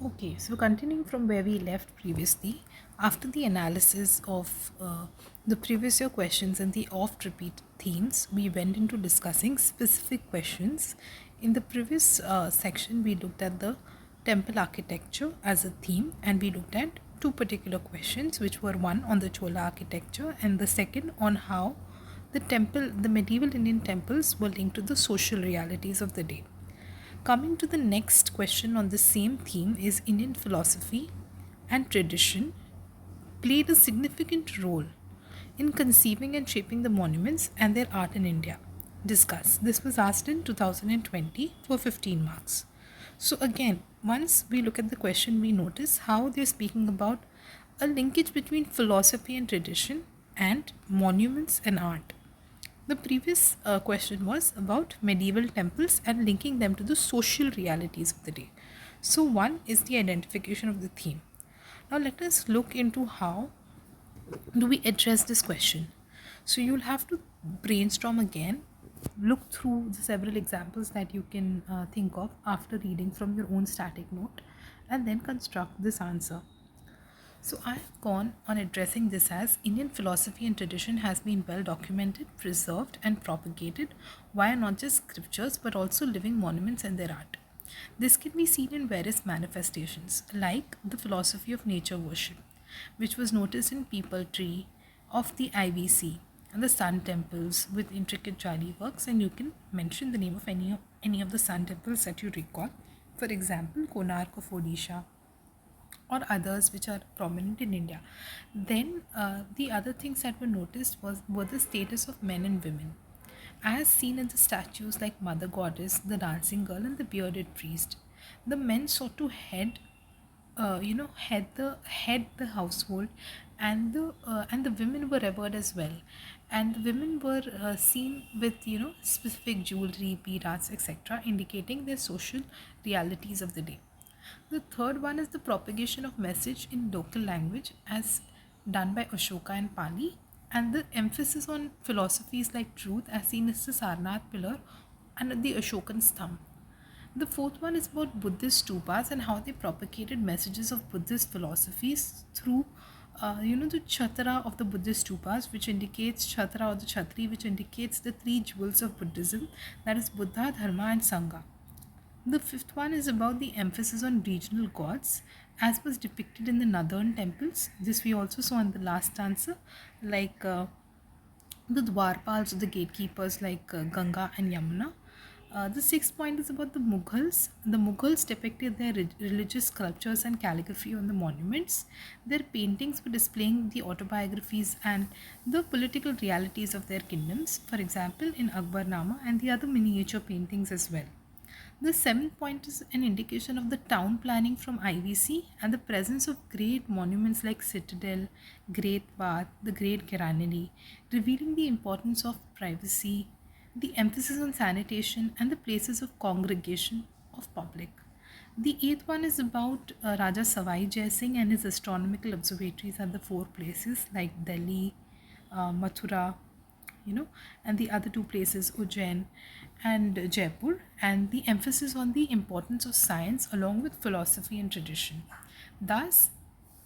Okay, so continuing from where we left previously, after the analysis of the previous year questions and the oft repeat themes, we went into discussing specific questions. In the previous section, we looked at the temple architecture as a theme, and we looked at two particular questions, which were one on the Chola architecture and the second on how the medieval Indian temples were linked to the social realities of the day. Coming to the next question on the same theme is Indian philosophy and tradition played a significant role in conceiving and shaping the monuments and their art in India. Discuss. This was asked in 2020 for 15 marks. So, again, once we look at the question, we notice how they're speaking about a linkage between philosophy and tradition and monuments and art. The previous question was about medieval temples and linking them to the social realities of the day. So, one is the identification of the theme. Now, let us look into how do we address this question. So, you'll have to brainstorm again, look through the several examples that you can think of after reading from your own static note, and then construct this answer. So I have gone on addressing this as Indian philosophy and tradition has been well documented, preserved, and propagated via not just scriptures but also living monuments and their art. This can be seen in various manifestations, like the philosophy of nature worship, which was noticed in People Tree of the IVC and the sun temples with intricate jali works, and you can mention the name of any of the sun temples that you recall. For example, Konark of Odisha or others which are prominent in India. Then the other things that were noticed were the status of men and women, as seen in the statues like Mother Goddess, the dancing girl, and the bearded priest. The men sought to head the household, and the women were revered as well, and the women were seen with specific jewelry, beads, etc., indicating their social realities of the day. The third one is the propagation of message in local language as done by Ashoka and Pali, and the emphasis on philosophies like truth as seen as the Sarnath pillar and the Ashokan stamp. The fourth one is about Buddhist stupas and how they propagated messages of Buddhist philosophies through the chhatara of the Buddhist stupas, which indicates chhatara or the chhatri, which indicates the three jewels of Buddhism, that is Buddha, Dharma, and Sangha. The fifth one is about the emphasis on regional gods as was depicted in the northern temples. This we also saw in the last answer, like the Dwarpals or the gatekeepers like Ganga and Yamuna. The sixth point is about the Mughals. The Mughals depicted their religious sculptures and calligraphy on the monuments. Their paintings were displaying the autobiographies and the political realities of their kingdoms, for example, in Akbarnama and the other miniature paintings as well. The seventh point is an indication of the town planning from IVC and the presence of great monuments like Citadel, Great Bath, the Great Granary, revealing the importance of privacy, the emphasis on sanitation, and the places of congregation of public. The eighth one is about Raja Savai Jai Singh and his astronomical observatories at the four places like Delhi, Mathura, and the other two places, Ujjain and Jaipur, and the emphasis on the importance of science along with philosophy and tradition. Thus,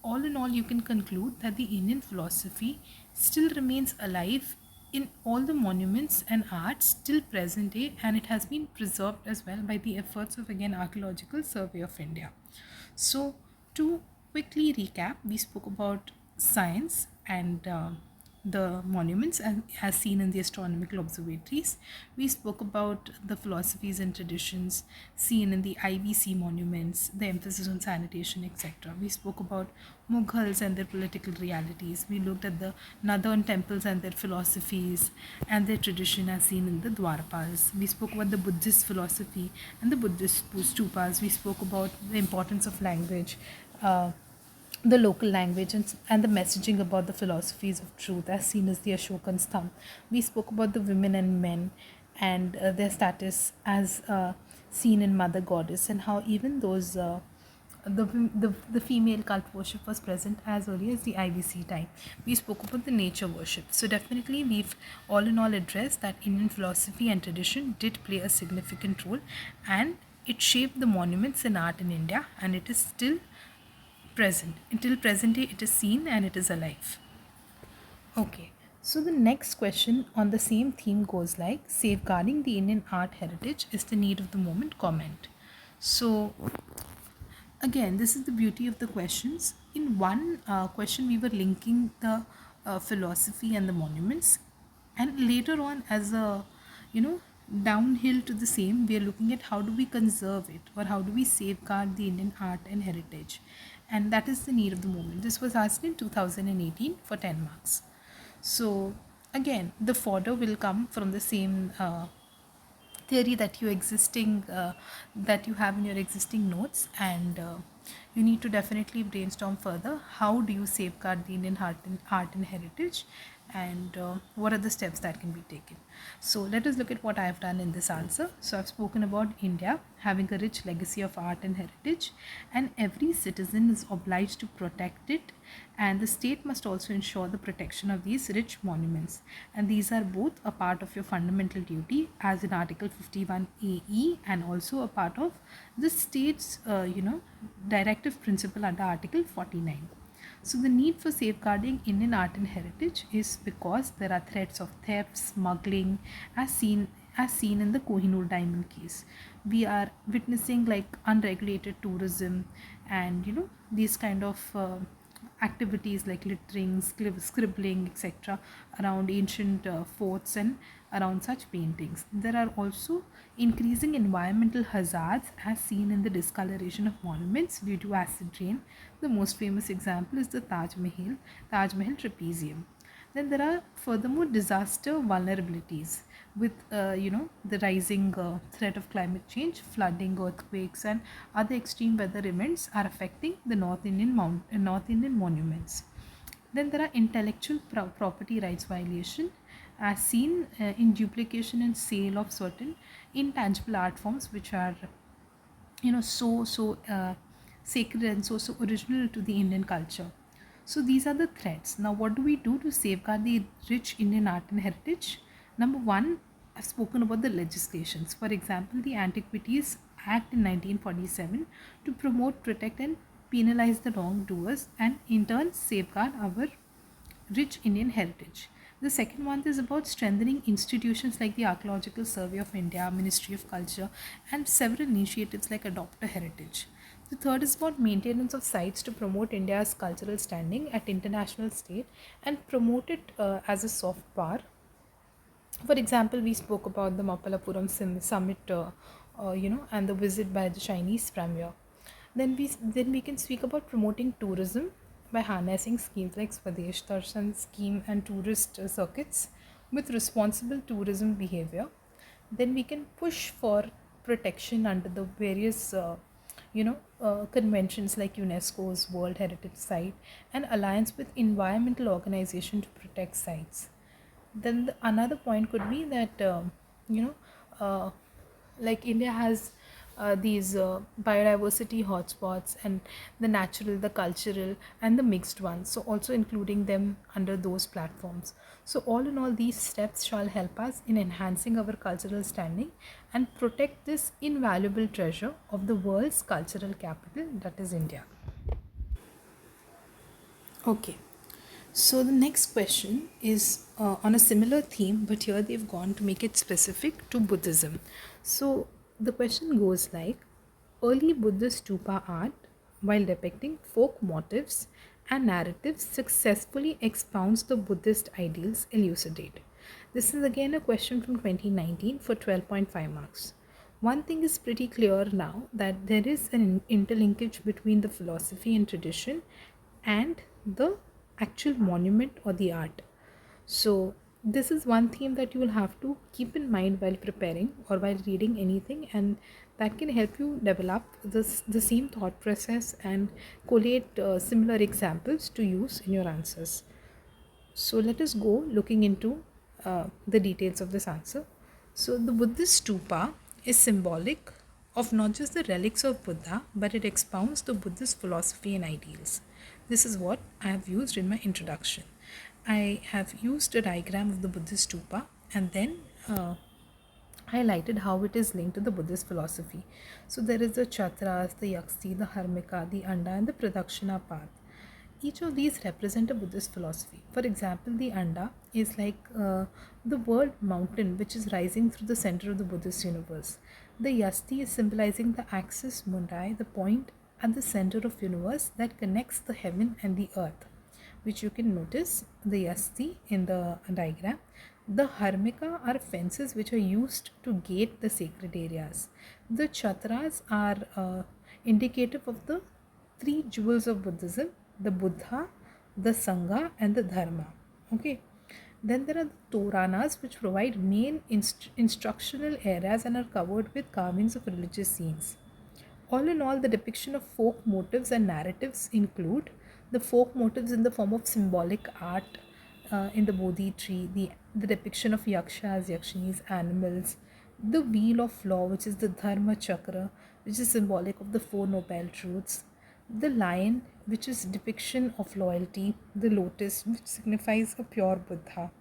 all in all, you can conclude that the Indian philosophy still remains alive in all the monuments and arts till present day, and it has been preserved as well by the efforts of again Archaeological Survey of India. So, to quickly recap, we spoke about science and the monuments as seen in the astronomical observatories. We spoke about the philosophies and traditions seen in the IBC monuments, the emphasis on sanitation, etc. We spoke about Mughals and their political realities. We looked at the northern temples and their philosophies and their tradition as seen in the Dwarpas. We spoke about the Buddhist philosophy and the Buddhist stupas. We spoke about the importance of language. The local language and the messaging about the philosophies of truth as seen as the Ashokan Stamp. We spoke about the women and men and their status as seen in Mother Goddess, and how even those the female cult worship was present as early as the IBC time. We spoke about the nature worship. So definitely we've all in all addressed that Indian philosophy and tradition did play a significant role, and It shaped the monuments in art in India, and it is still present. Until present day, it is seen and it is alive. Okay, so the next question on the same theme goes like, safeguarding the Indian art heritage is the need of the moment, comment. So again, this is the beauty of the questions. In one question, we were linking the philosophy and the monuments, and later on, as a you know downhill to the same, we are looking at how do we conserve it or how do we safeguard the Indian art and heritage, and that is the need of the moment. This was asked in 2018 for 10 marks. So again, the fodder will come from the same theory that you have in your existing notes, and you need to definitely brainstorm further. How do you safeguard the Indian art and heritage, and what are the steps that can be taken? So let us look at what I have done in this answer. So I've spoken about India having a rich legacy of art and heritage, and every citizen is obliged to protect it, and the state must also ensure the protection of these rich monuments, and these are both a part of your fundamental duty as in Article 51AE, and also a part of the state's directive principle under Article 49. So the need for safeguarding Indian art and heritage is because there are threats of theft, smuggling, as seen in the Kohinoor diamond case. We are witnessing like unregulated tourism, and these kind of activities like littering, scribbling, etc., around ancient forts and around such paintings. There are also increasing environmental hazards as seen in the discoloration of monuments due to acid rain. The most famous example is the Taj Mahal trapezium. Then there are furthermore disaster vulnerabilities with the rising threat of climate change, flooding, earthquakes, and other extreme weather events are affecting the North Indian monuments. Then there are intellectual property rights violation as seen in duplication and sale of certain intangible art forms which are sacred and so original to the Indian culture. So these are the threats. Now what do we do to safeguard the rich Indian art and heritage? Number one, I've spoken about the legislations. For example, the Antiquities Act in 1947 to promote, protect, and penalize the wrongdoers, and in turn safeguard our rich Indian heritage. The second one is about strengthening institutions like the Archaeological Survey of India, Ministry of Culture, and several initiatives like Adopt a Heritage. The third is about maintenance of sites to promote India's cultural standing at international state and promote it as a soft power. For example, we spoke about the Mapalapuram summit, and the visit by the Chinese premier. Then we can speak about promoting tourism by harnessing schemes like Swadesh Darshan scheme and tourist circuits with responsible tourism behavior. Then we can push for protection under the various conventions like UNESCO's World Heritage Site and alliance with environmental organization to protect sites. Then another point could be that you know uh, like India has these biodiversity hotspots, and the natural, the cultural, and the mixed ones, so also including them under those platforms. So all in all, these steps shall help us in enhancing our cultural standing and protect this invaluable treasure of the world's cultural capital, that is India. Okay, so the next question is on a similar theme, but here they've gone to make it specific to Buddhism. So the question goes like, early Buddhist stupa art, while depicting folk motifs and narratives, successfully expounds the Buddhist ideals elucidate. This is again a question from 2019 for 12.5 marks. One thing is pretty clear now, that there is an interlinkage between the philosophy and tradition and the actual monument or the art. So this is one theme that you will have to keep in mind while preparing or while reading anything, and that can help you develop the same thought process and collate similar examples to use in your answers. So let us go looking into the details of this answer. So the Buddhist stupa is symbolic of not just the relics of Buddha, but it expounds the Buddhist philosophy and ideals. This is what I have used in my introduction. I have used a diagram of the Buddhist stupa, and then highlighted how it is linked to the Buddhist philosophy. So there is the Chatras, the Yakshi, the Harmika, the Anda, and the Pradakshina path. Each of these represent a Buddhist philosophy. For example, the Anda is like the word mountain which is rising through the center of the Buddhist universe. The Yasti is symbolizing the axis mundi, the point at the center of universe that connects the heaven and the earth, which you can notice the yasti in the diagram. The harmika are fences which are used to gate the sacred areas. The chatras are indicative of the three jewels of Buddhism: the Buddha, the Sangha, and the Dharma. Okay. Then there are the Toranas, which provide main instructional areas and are covered with carvings of religious scenes. All in all, the depiction of folk motifs and narratives include the folk motifs in the form of symbolic art in the Bodhi tree, the depiction of yakshas, yakshinis, animals, the wheel of law, which is the Dharma Chakra, which is symbolic of the Four Noble Truths, the lion, which is depiction of loyalty, the lotus, which signifies a pure Buddha.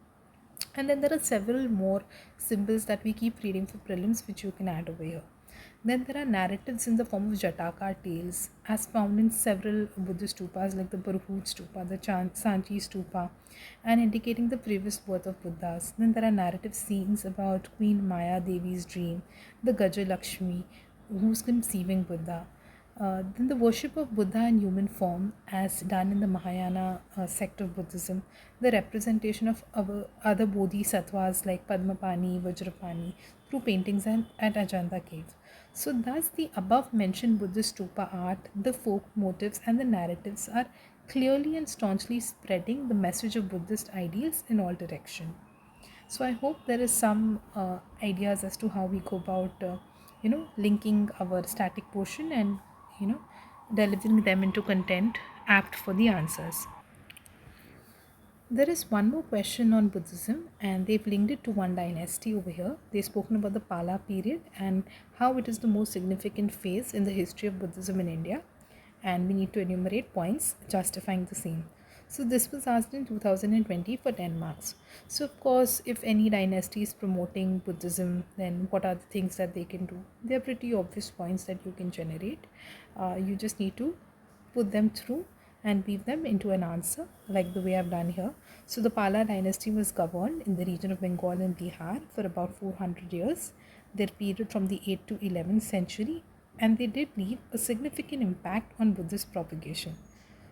And then there are several more symbols that we keep reading for prelims, which you can add over here. Then there are narratives in the form of Jataka tales, as found in several Buddhist stupas like the Barhut stupa, the Sanchi stupa, and indicating the previous birth of Buddhas. Then there are narrative scenes about Queen Maya Devi's dream, the Gaja Lakshmi, who's conceiving Buddha. Then the worship of Buddha in human form, as done in the Mahayana sect of Buddhism, the representation of other bodhisattvas like Padmapani, Vajrapani through paintings and at Ajanta cave. So, thus, the above mentioned Buddhist stupa art, the folk motifs, and the narratives are clearly and staunchly spreading the message of Buddhist ideals in all directions. So I hope there is some ideas as to how we go about linking our static portion and you know delivering them into content apt for the answers. There is one more question on Buddhism, and they've linked it to one dynasty over here. They've spoken about the Pala period and how it is the most significant phase in the history of Buddhism in India, and we need to enumerate points justifying the same. So, this was asked in 2020 for 10 marks. So, of course, if any dynasty is promoting Buddhism, then what are the things that they can do? They are pretty obvious points that you can generate. You just need to put them through and weave them into an answer like the way I've done here. So the Pala dynasty was governed in the region of Bengal and Bihar for about 400 years. Their period from the 8th to 11th century, and they did leave a significant impact on Buddhist propagation.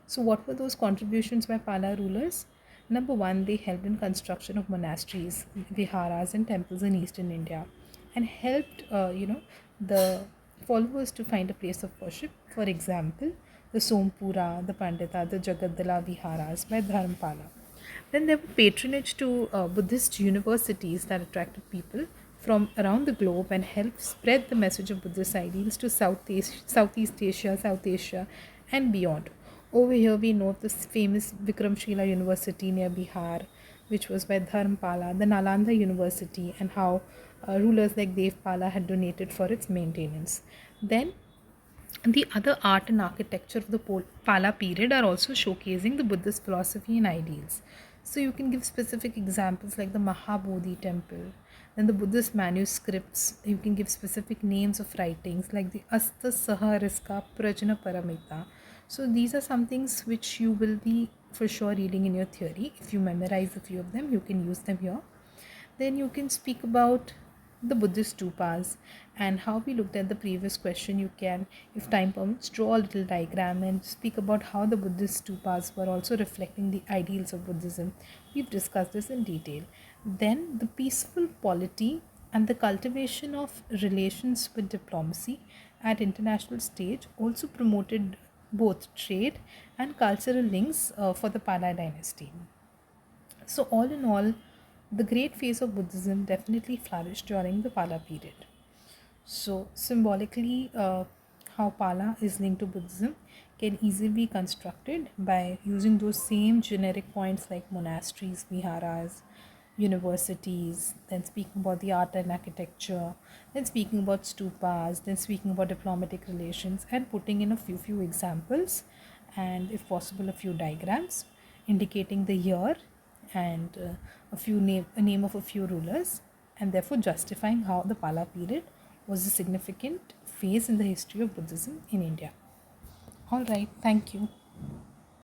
So what were those contributions by Pala rulers? Number one, they helped in construction of monasteries, viharas, and temples in eastern India, and helped the followers to find a place of worship. For example, the Sompura, the Pandita, the Jagadala Viharas by Dharmpala. Then there were patronage to Buddhist universities that attracted people from around the globe and helped spread the message of Buddhist ideals to Southeast Asia, South Asia, and beyond. Over here, we know of this famous Vikramshila University near Bihar, which was by Dharmpala, the Nalanda University, and how rulers like Devpala had donated for its maintenance. Then the other art and architecture of the Pala period are also showcasing the Buddhist philosophy and ideals. So you can give specific examples like the Mahabodhi temple, then the Buddhist manuscripts. You can give specific names of writings like the Asta Sahariska Prajna Paramita. So these are some things which you will be for sure reading in your theory. If you memorize a few of them, you can use them here. Then you can speak about the Buddhist stupas and how we looked at the previous question. You can, if time permits, draw a little diagram and speak about how the Buddhist stupas were also reflecting the ideals of Buddhism. We've discussed this in detail. Then the peaceful polity and the cultivation of relations with diplomacy at international stage also promoted both trade and cultural links for the Pala dynasty. So, all in all, the great phase of Buddhism definitely flourished during the Pala period. So, symbolically, how Pala is linked to Buddhism can easily be constructed by using those same generic points like monasteries, viharas, universities, then speaking about the art and architecture, then speaking about stupas, then speaking about diplomatic relations, and putting in a few examples and, if possible, a few diagrams indicating the year and a name of a few rulers, and therefore justifying how the Pala period was a significant phase in the history of Buddhism in India. All right, thank you.